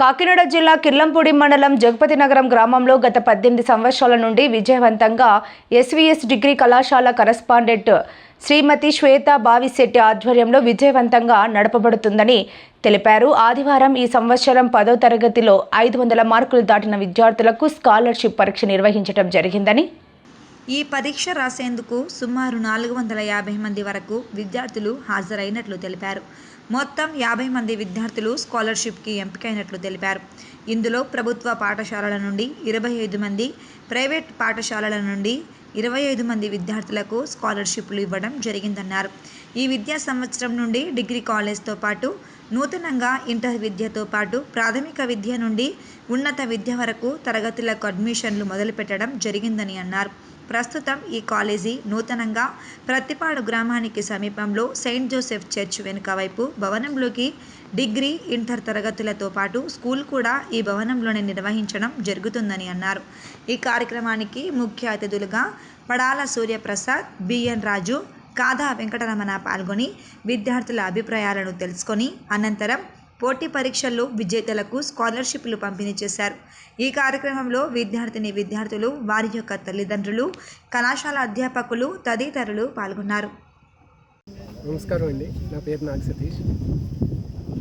కాకినాడ జిల్లా కిర్లంపూడి మండలం జగపతినగరం గ్రామంలో గత 18 సంవత్సరాల నుండి విజయవంతంగా ఎస్వీఎస్ డిగ్రీ కళాశాల కరస్పాండెంట్ శ్రీమతి శ్వేత బావిశెట్టి ఆధ్వర్యంలో విజయవంతంగా నడపబడుతుందని తెలిపారు. ఆదివారం ఈ సంవత్సరం 10వ తరగతిలో 500 మార్కులు దాటిన విద్యార్థులకు స్కాలర్షిప్ పరీక్ష నిర్వహించడం జరిగిందని, ఈ పరీక్ష రాసేందుకు సుమారు 450 మంది వరకు విద్యార్థులు హాజరైనట్లు తెలిపారు. మొత్తం 50 మంది విద్యార్థులు స్కాలర్షిప్కి ఎంపికైనట్లు తెలిపారు. ఇందులో ప్రభుత్వ పాఠశాలల నుండి 25 మంది, ప్రైవేట్ పాఠశాలల నుండి 25 మంది విద్యార్థులకు స్కాలర్షిప్లు ఇవ్వడం జరిగిందన్నారు. ఈ విద్యా సంవత్సరం నుండి డిగ్రీ కాలేజ్తో పాటు నూతనంగా ఇంటర్ విద్యతో పాటు ప్రాథమిక విద్య నుండి ఉన్నత విద్య వరకు తరగతులకు అడ్మిషన్లు మొదలుపెట్టడం జరిగిందని అన్నారు. ప్రస్తుతం ఈ కాలేజీ నూతనంగా ప్రత్తిపాడు గ్రామానికి సమీపంలో సెయింట్ జోసెఫ్ చర్చ్ వెనుక వైపు భవనంలోకి డిగ్రీ, ఇంటర్ తరగతులతో పాటు స్కూల్ కూడా ఈ భవనంలోనే నిర్వహించడం జరుగుతుందని అన్నారు. ఈ కార్యక్రమానికి ముఖ్య అతిథులుగా పడాల సూర్యప్రసాద్, బిఎన్ రాజు, కాదా వెంకటరమణ పాల్గొని విద్యార్థుల అభిప్రాయాలను తెలుసుకొని అనంతరం పోటీ పరీక్షల్లో విజేతలకు స్కాలర్షిప్లు పంపిణీ చేశారు. ఈ కార్యక్రమంలో విద్యార్థులు, వారి యొక్క తల్లిదండ్రులు, కళాశాల అధ్యాపకులు తదితరులు పాల్గొన్నారు. నమస్కారం అండి, నా పేరు నాగ్ సతీష్.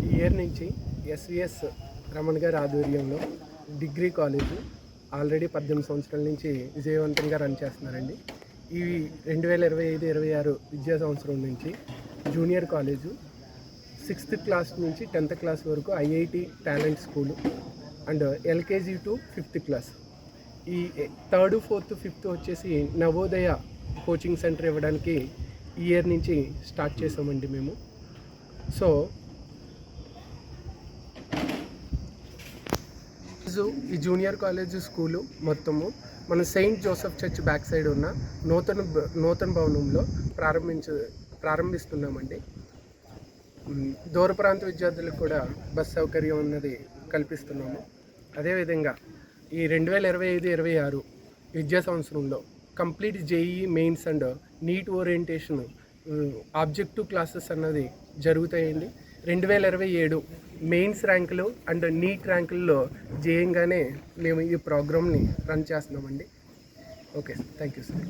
ఈ ఇయర్ నుంచి ఎస్విఎస్ రమణ్ గారి ఆధ్వర్యంలో డిగ్రీ కాలేజు ఆల్రెడీ 18 సంవత్సరాల నుంచి విజయవంతంగా రన్ చేస్తున్నారండి. ఈ 2025-26 విద్యా సంవత్సరం నుంచి జూనియర్ కాలేజు 6th క్లాస్ నుంచి 10th క్లాస్ వరకు IIT talent school and LKG to 5th class, ఈ 3rd, 4th, 5th వచ్చేసి నవోదయ కోచింగ్ సెంటర్ ఇవ్వడానికి ఈ ఇయర్ నుంచి స్టార్ట్ చేసామండి మేము. సో ఈ జూనియర్ కాలేజ్ స్కూలు మొత్తము మన Saint Joseph church back side ఉన్న నూతన భవనంలో ప్రారంభిస్తున్నామండి. దూర ప్రాంత విద్యార్థులకు కూడా బస్ సౌకర్యం అన్నది కల్పిస్తున్నాము. అదేవిధంగా ఈ 2025-26 విద్యా సంవత్సరంలో complete JEE mains and neat orientation objective classes అన్నది జరుగుతాయండి. 2027 మెయిన్స్ ర్యాంకులు అండ్ నీట్ ర్యాంకుల్లో జేయంగానే మేము ఈ ప్రోగ్రామ్ని రన్ చేస్తున్నామండి. Okay, thank you sir.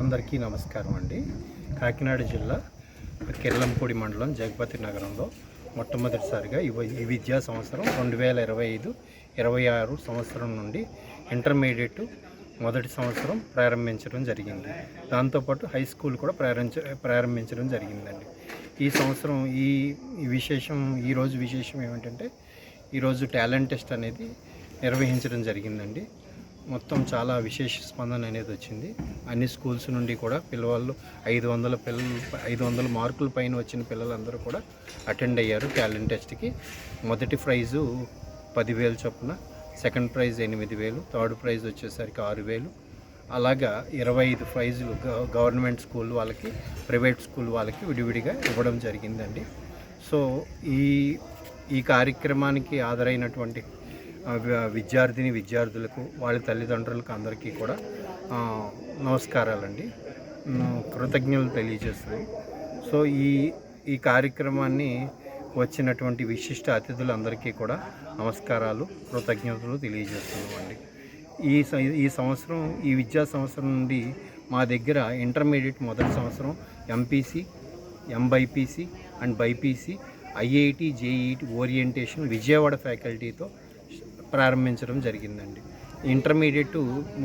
అందరికీ నమస్కారం అండి. కాకినాడ జిల్లా కిర్లంపూడి మండలం జగపతి నగరంలో మొట్టమొదటిసారిగా ఈ విద్యా సంవత్సరం 2025-26 సంవత్సరం నుండి ఇంటర్మీడియట్ మొదటి సంవత్సరం ప్రారంభించడం జరిగింది. దాంతోపాటు హై స్కూల్ కూడా ప్రారంభించడం జరిగిందండి. ఈ సంవత్సరం ఈరోజు విశేషం ఏమిటంటే ఈరోజు టాలెంట్ టెస్ట్ అనేది నిర్వహించడం జరిగిందండి. మొత్తం చాలా విశేష స్పందన అనేది వచ్చింది. అన్ని స్కూల్స్ నుండి కూడా పిల్లవాళ్ళు 500 మార్కుల పైన వచ్చిన పిల్లలందరూ కూడా అటెండ్ అయ్యారు టాలెంట్ టెస్ట్కి. మొదటి ప్రైజు 10,000 చొప్పున, సెకండ్ ప్రైజ్ 8,000, థర్డ్ ప్రైజ్ వచ్చేసరికి 6,000, అలాగా 25 ప్రైజులు గవర్నమెంట్ స్కూల్ వాళ్ళకి, ప్రైవేట్ స్కూల్ వాళ్ళకి విడివిడిగా ఇవ్వడం జరిగిందండి. సో ఈ కార్యక్రమానికి హాజరైనటువంటి విద్యార్థులకు, వాళ్ళ తల్లిదండ్రులకు అందరికీ కూడా నమస్కారాలండి, కృతజ్ఞతలు తెలియజేస్తున్నాయి. సో ఈ కార్యక్రమాన్ని వచ్చినటువంటి విశిష్ట అతిథులందరికీ కూడా నమస్కారాలు, కృతజ్ఞతలు తెలియజేస్తున్నామండి. ఈ సంవత్సరం, ఈ విద్యా సంవత్సరం నుండి మా దగ్గర ఇంటర్మీడియట్ మొదటి సంవత్సరం MPC, MBiPC and BiPC, IIT, JET orientation Vijayawada ఫ్యాకల్టీతో ప్రారంభించడం జరిగిందండి. ఇంటర్మీడియట్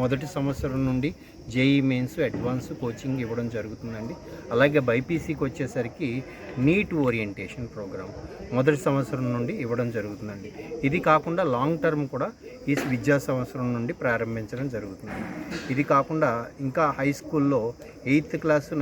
మొదటి సంవత్సరం నుండి జేఈ మెయిన్స్, అడ్వాన్స్ కోచింగ్ ఇవ్వడం జరుగుతుందండి. అలాగే బైపీసీకి వచ్చేసరికి నీట్ ఓరియంటేషన్ ప్రోగ్రామ్ మొదటి సంవత్సరం నుండి ఇవ్వడం జరుగుతుందండి. ఇది కాకుండా లాంగ్ టర్మ్ కూడా ఈ విద్యా సంవత్సరం నుండి ప్రారంభించడం జరుగుతుంది. ఇది కాకుండా ఇంకా హై స్కూల్లో 8th క్లాసు